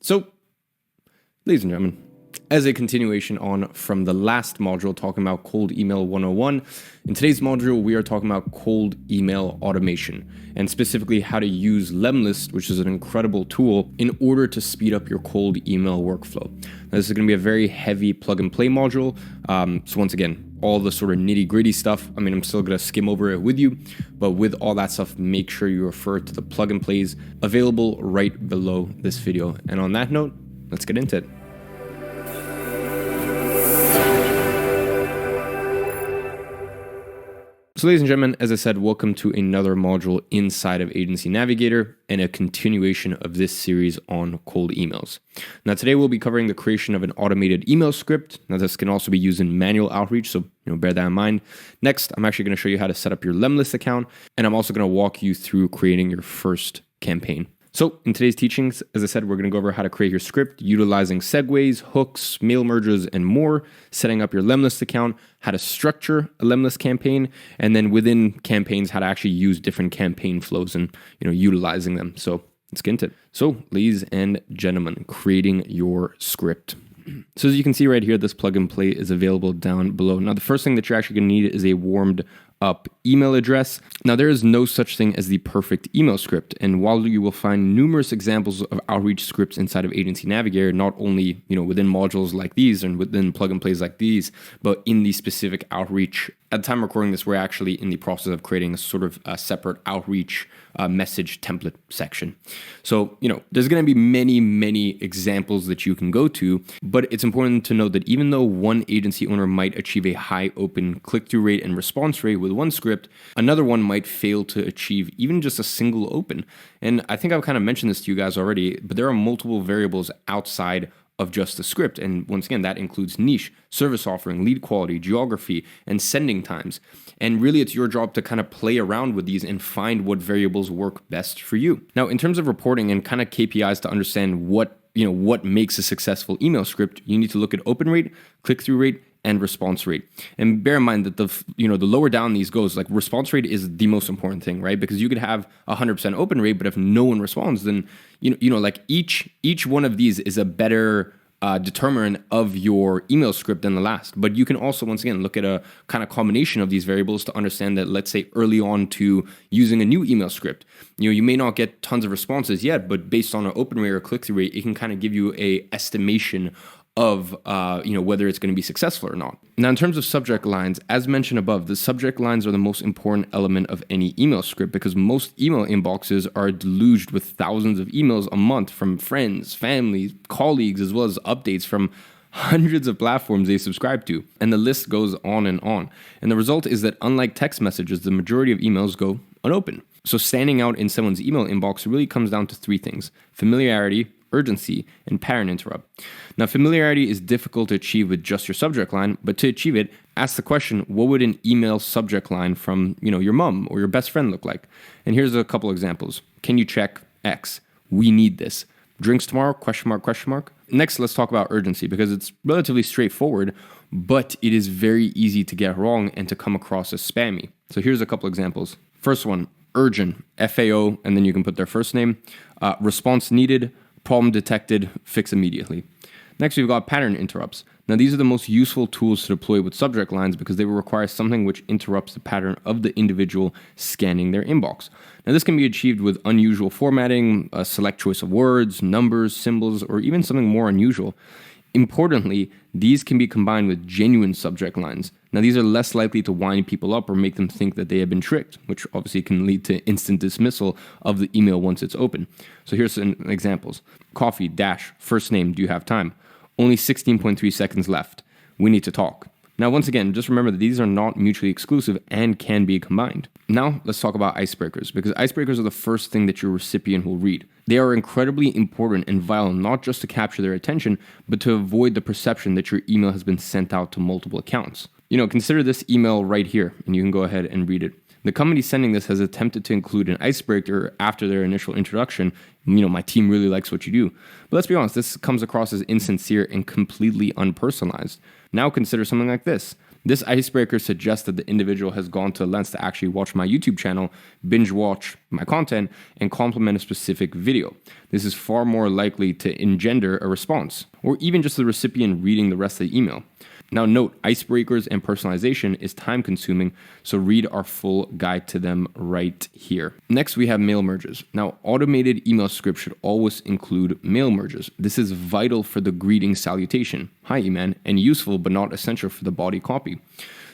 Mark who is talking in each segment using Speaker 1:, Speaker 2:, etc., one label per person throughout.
Speaker 1: So, ladies and gentlemen, as a continuation on from the last module talking about cold email 101, in today's module we are talking about cold email automation and specifically how to use Lemlist, which is an incredible tool in order to speed up your cold email workflow. Now, this is going to be a very heavy plug and play module. So once again, all the sort of nitty gritty stuff, I'm still going to skim over it with you, but with all that stuff, make sure you refer to the plug and plays available right below this video. And on that note, let's get into it. So ladies and gentlemen, as I said, welcome to another module inside of Agency Navigator and a continuation of this series on cold emails. Now today we'll be covering the creation of an automated email script. Now this can also be used in manual outreach, so bear that in mind. Next, I'm actually going to show you how to set up your Lemlist account, and I'm also going to walk you through creating your first campaign. So in today's teachings, as I said, we're going to go over how to create your script utilizing segues, hooks, mail merges, and more, setting up your Lemlist account, how to structure a Lemlist campaign, and then within campaigns, how to actually use different campaign flows and utilizing them. So let's get into it. So ladies and gentlemen, creating your script. So as you can see right here, this plug and play is available down below. Now, the first thing that you're actually going to need is a warmed up email address. Now, there is no such thing as the perfect email script. And while you will find numerous examples of outreach scripts inside of Agency Navigator, not only, within modules like these and within plug and plays like these, but in the specific outreach. At the time of recording this, we're actually in the process of creating a sort of a separate outreach message template section. So, there's going to be many examples that you can go to, but it's important to note that even though one agency owner might achieve a high open click-through rate and response rate with one script, another one might fail to achieve even just a single open. And I think I've kind of mentioned this to you guys already, but there are multiple variables outside of just the script. And once again, that includes niche, service offering, lead quality, geography, and sending times. And really, it's your job to kind of play around with these and find what variables work best for you. Now, in terms of reporting and kind of KPIs to understand what makes a successful email script, you need to look at open rate, click-through rate, and response rate. And bear in mind that the lower down these goes, like response rate is the most important thing, right? Because you could have 100% open rate, but if no one responds, then like each one of these is a better determinant of your email script than the last. But you can also, once again, look at a kind of combination of these variables to understand that, let's say early on to using a new email script, you may not get tons of responses yet, but based on an open rate or click-through rate, it can kind of give you a estimation of whether it's going to be successful or not. Now, in terms of subject lines, as mentioned above, the subject lines are the most important element of any email script because most email inboxes are deluged with thousands of emails a month from friends, family, colleagues, as well as updates from hundreds of platforms they subscribe to. And the list goes on. And the result is that unlike text messages, the majority of emails go unopened. So standing out in someone's email inbox really comes down to three things: familiarity, urgency, and pattern interrupt. Now, familiarity is difficult to achieve with just your subject line, but to achieve it, ask the question, what would an email subject line from, your mom or your best friend look like? And here's a couple examples. Can you check X? We need this. Drinks tomorrow? ? Next, let's talk about urgency because it's relatively straightforward, but it is very easy to get wrong and to come across as spammy. So here's a couple examples. First one, urgent, FAO, and then you can put their first name. Response needed, problem detected, fix immediately. Next, we've got pattern interrupts. Now, these are the most useful tools to deploy with subject lines because they will require something which interrupts the pattern of the individual scanning their inbox. Now, this can be achieved with unusual formatting, a select choice of words, numbers, symbols, or even something more unusual. Importantly, these can be combined with genuine subject lines. Now, these are less likely to wind people up or make them think that they have been tricked, which obviously can lead to instant dismissal of the email once it's open. So here's some examples. Coffee, first name, do you have time? Only 16.3 seconds left. We need to talk. Now, once again, just remember that these are not mutually exclusive and can be combined. Now, let's talk about icebreakers, because icebreakers are the first thing that your recipient will read. They are incredibly important and vital not just to capture their attention, but to avoid the perception that your email has been sent out to multiple accounts. Consider this email right here, and you can go ahead and read it. The company sending this has attempted to include an icebreaker after their initial introduction. My team really likes what you do. But let's be honest, this comes across as insincere and completely unpersonalized. Now consider something like this. This icebreaker suggests that the individual has gone to lengths to actually watch my YouTube channel, binge watch my content, and compliment a specific video. This is far more likely to engender a response, or even just the recipient reading the rest of the email. Now note, icebreakers and personalization is time consuming, so read our full guide to them right here. Next, we have mail merges. Now, automated email scripts should always include mail merges. This is vital for the greeting salutation, hi Eman, and useful but not essential for the body copy.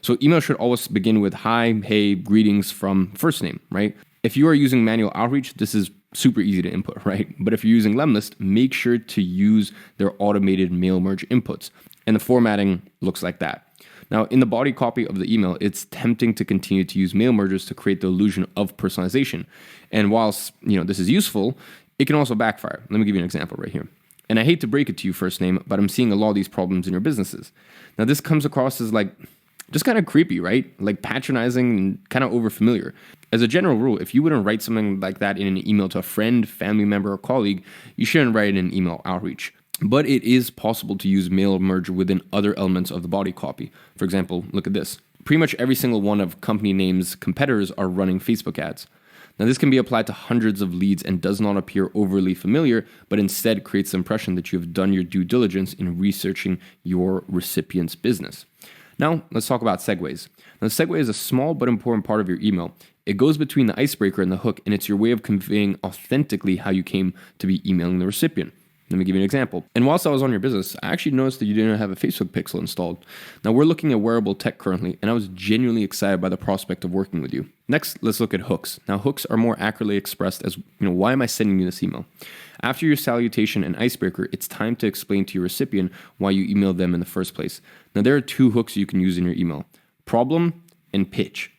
Speaker 1: So email should always begin with hi, hey, greetings from first name, right? If you are using manual outreach, this is super easy to input, right? But if you're using Lemlist, make sure to use their automated mail merge inputs. And the formatting looks like that. Now, in the body copy of the email, it's tempting to continue to use mail merges to create the illusion of personalization. And whilst, this is useful, it can also backfire. Let me give you an example right here. And I hate to break it to you, first name, but I'm seeing a lot of these problems in your businesses. Now, this comes across as just kind of creepy, right? Like patronizing and kind of overfamiliar. As a general rule, if you wouldn't write something like that in an email to a friend, family member, or colleague, you shouldn't write it in email outreach. But it is possible to use mail merge within other elements of the body copy. For example, look at this. Pretty much every single one of company names' competitors are running Facebook ads. Now, this can be applied to hundreds of leads and does not appear overly familiar, but instead creates the impression that you have done your due diligence in researching your recipient's business. Now, let's talk about segues. Now, segue is a small but important part of your email. It goes between the icebreaker and the hook, and it's your way of conveying authentically how you came to be emailing the recipient. Let me give you an example. And whilst I was on your business, I actually noticed that you didn't have a Facebook pixel installed. Now, we're looking at wearable tech currently, and I was genuinely excited by the prospect of working with you. Next, let's look at hooks. Now, hooks are more accurately expressed as, why am I sending you this email? After your salutation and icebreaker, it's time to explain to your recipient why you emailed them in the first place. Now, there are two hooks you can use in your email: problem and pitch.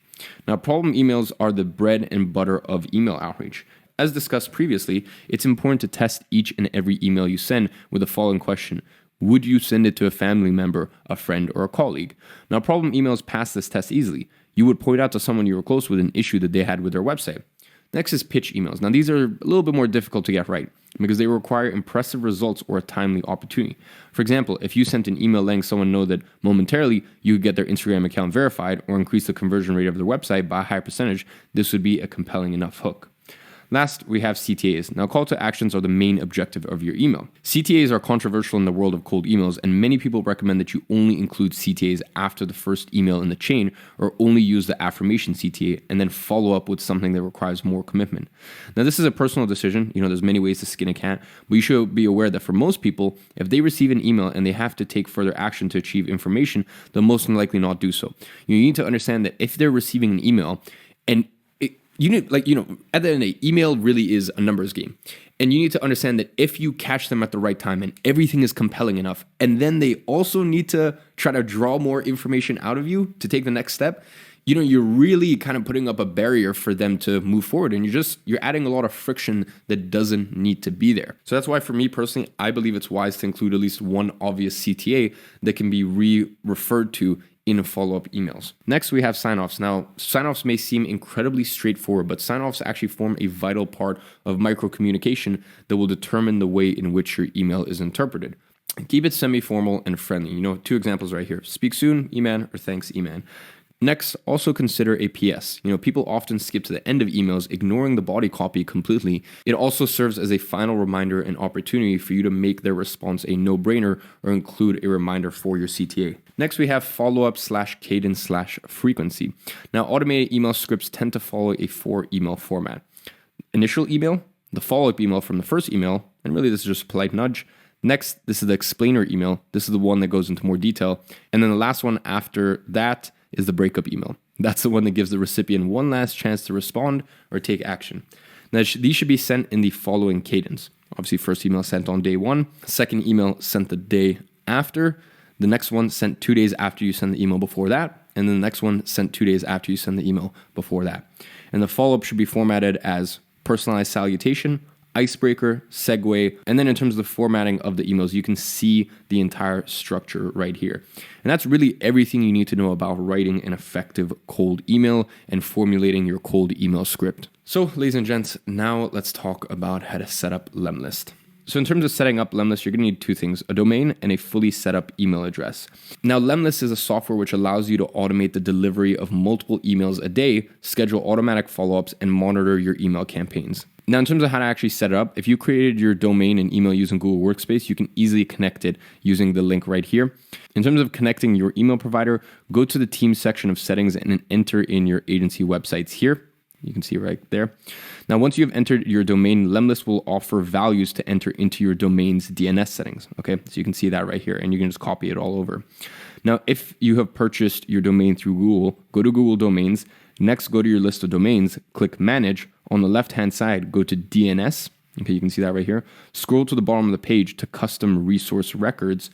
Speaker 1: Now, problem emails are the bread and butter of email outreach. As discussed previously, it's important to test each and every email you send with the following question: would you send it to a family member, a friend, or a colleague? Now, problem emails pass this test easily. You would point out to someone you were close with an issue that they had with their website. Next is pitch emails. Now, these are a little bit more difficult to get right because they require impressive results or a timely opportunity. For example, if you sent an email letting someone know that momentarily you could get their Instagram account verified or increase the conversion rate of their website by a high percentage, this would be a compelling enough hook. Last, we have CTAs. Now, call to actions are the main objective of your email. CTAs are controversial in the world of cold emails, and many people recommend that you only include CTAs after the first email in the chain, or only use the affirmation CTA and then follow up with something that requires more commitment. Now, this is a personal decision. There's many ways to skin a cat, but you should be aware that for most people, if they receive an email and they have to take further action to achieve information, they'll most likely not do so. You need to understand that if they're receiving an email and at the end of the day, email really is a numbers game. And you need to understand that if you catch them at the right time and everything is compelling enough, and then they also need to try to draw more information out of you to take the next step, you're really kind of putting up a barrier for them to move forward. And you're adding a lot of friction that doesn't need to be there. So that's why for me personally, I believe it's wise to include at least one obvious CTA that can be referred to in follow-up emails. Next, we have sign-offs. Now, sign-offs may seem incredibly straightforward, but sign-offs actually form a vital part of micro-communication that will determine the way in which your email is interpreted. Keep it semi-formal and friendly. Two examples right here: speak soon, Eman, or thanks, Eman. Next, also consider a PS. People often skip to the end of emails, ignoring the body copy completely. It also serves as a final reminder and opportunity for you to make their response a no-brainer or include a reminder for your CTA. Next, we have follow-up/cadence/frequency. Now, automated email scripts tend to follow a 4-email format. Initial email, the follow-up email from the first email, and really this is just a polite nudge. Next, this is the explainer email. This is the one that goes into more detail. And then the last one after that is the breakup email. That's the one that gives the recipient one last chance to respond or take action. Now, these should be sent in the following cadence. Obviously, first email sent on day 1, second email sent the day after, the next one sent 2 days after you send the email before that, and then the next one sent 2 days after you send the email before that. And the follow-up should be formatted as personalized salutation, icebreaker, segue, and then in terms of the formatting of the emails, you can see the entire structure right here. And that's really everything you need to know about writing an effective cold email and formulating your cold email script. So, ladies and gents, now let's talk about how to set up Lemlist. So in terms of setting up Lemlist, you're going to need two things, a domain and a fully set up email address. Now, Lemlist is a software which allows you to automate the delivery of multiple emails a day, schedule automatic follow-ups, and monitor your email campaigns. Now, in terms of how to actually set it up, if you created your domain and email using Google Workspace, you can easily connect it using the link right here. In terms of connecting your email provider, go to the team section of settings and enter in your agency websites here. You can see right there. Now, once you've entered your domain, Lemlist will offer values to enter into your domain's DNS settings. Okay, so you can see that right here, and you can just copy it all over. Now, if you have purchased your domain through Google, go to Google Domains. Next, go to your list of domains, click Manage. On the left-hand side, go to DNS. Okay, you can see that right here. Scroll to the bottom of the page to Custom Resource Records.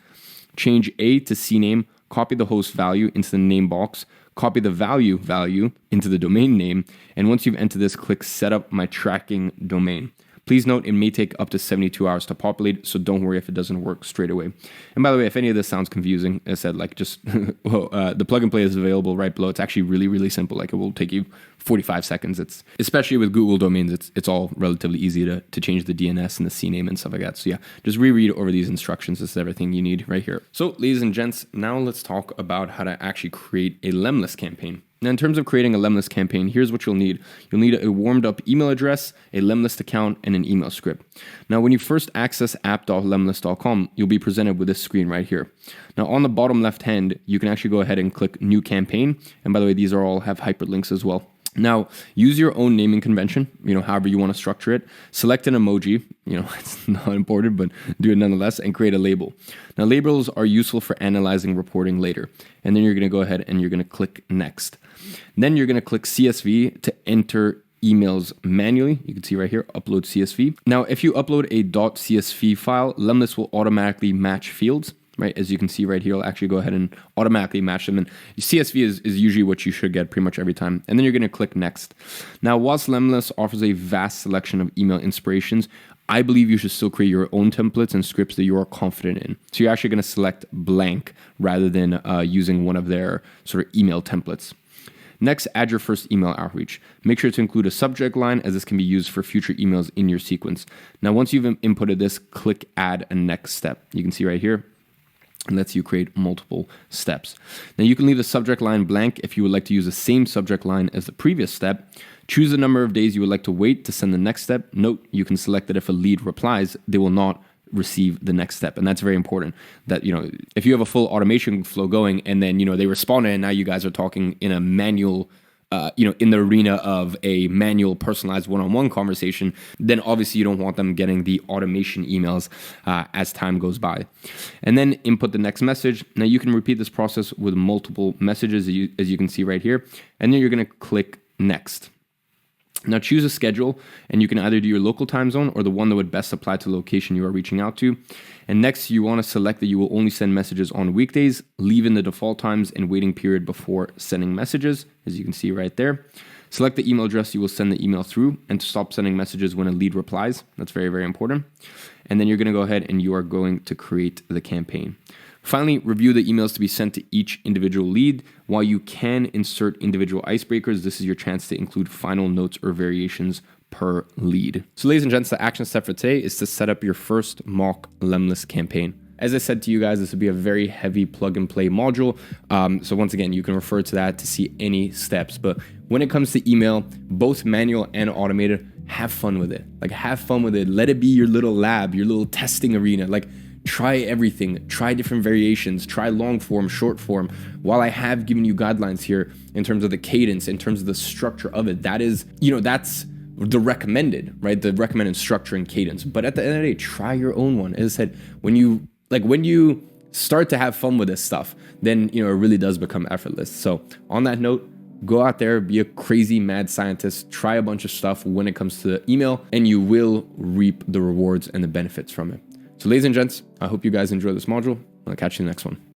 Speaker 1: Change A to CNAME. Copy the host value into the name box. Copy the value into the domain name. And once you've entered this, click Set up my tracking domain. Please note, it may take up to 72 hours to populate, so don't worry if it doesn't work straight away. And by the way, if any of this sounds confusing, as I said, like just, the plug and play is available right below. It's actually really, really simple. Like it will take you 45 seconds. It's, especially with Google domains, it's all relatively easy to change the DNS and the CNAME and stuff like that. So yeah, just reread over these instructions. This is everything you need right here. So ladies and gents, now let's talk about how to actually create a Lemlist campaign. Now, in terms of creating a Lemlist campaign, here's what you'll need. You'll need a warmed up email address, a Lemlist account, and an email script. Now, when you first access app.lemlist.com, you'll be presented with this screen right here. Now, on the bottom left hand, you can actually go ahead and click New Campaign. And by the way, these are all have hyperlinks as well. Now, use your own naming convention, however you want to structure it. Select an emoji, it's not important, but do it nonetheless, and create a label. Now, labels are useful for analyzing reporting later. And then you're going to go ahead and you're going to click Next. Then you're going to click CSV to enter emails manually. You can see right here, upload CSV. Now, if you upload a .csv file, Lemlist will automatically match fields. Right, as you can see right here, I'll actually go ahead and automatically match them. And CSV is usually what you should get pretty much every time. And then you're going to click Next. Now, whilst Lemlist offers a vast selection of email inspirations, I believe you should still create your own templates and scripts that you are confident in. So you're actually going to select blank rather than using one of their sort of email templates. Next, add your first email outreach. Make sure to include a subject line, as this can be used for future emails in your sequence. Now, once you've inputted this, click Add a Next Step. You can see right here, it lets you create multiple steps. Now, you can leave the subject line blank if you would like to use the same subject line as the previous step. Choose the number of days you would like to wait to send the next step. Note, you can select that if a lead replies, they will not receive the next step. And that's very important, that, if you have a full automation flow going and then, they responded and now you guys are talking in a manual in the arena of a manual personalized one-on-one conversation, then obviously you don't want them getting the automation emails as time goes by. And then input the next message. Now you can repeat this process with multiple messages as you can see right here. And then you're going to click Next. Now choose a schedule, and you can either do your local time zone or the one that would best apply to the location you are reaching out to. And next, you want to select that you will only send messages on weekdays, leave in the default times and waiting period before sending messages, as you can see right there. Select the email address you will send the email through, and to stop sending messages when a lead replies. That's very, very important. And then you're going to go ahead and you are going to create the campaign. Finally, review the emails to be sent to each individual lead. While you can insert individual icebreakers, this is your chance to include final notes or variations per lead. So ladies and gents, the action step for today is to set up your first mock Lemlist campaign. As I said to you guys, this would be a very heavy plug and play module. So once again, you can refer to that to see any steps. But when it comes to email, both manual and automated, have fun with it. Like, have fun with it. Let it be your little lab, your little testing arena. Like, try everything, try different variations, try long form, short form. While I have given you guidelines here in terms of the cadence, in terms of the structure of it, that is, that's the recommended, right? The recommended structure and cadence. But at the end of the day, try your own one. As I said, when you start to have fun with this stuff, then, it really does become effortless. So on that note, go out there, be a crazy mad scientist, try a bunch of stuff when it comes to email, and you will reap the rewards and the benefits from it. So ladies and gents, I hope you guys enjoy this module. I'll catch you in the next one.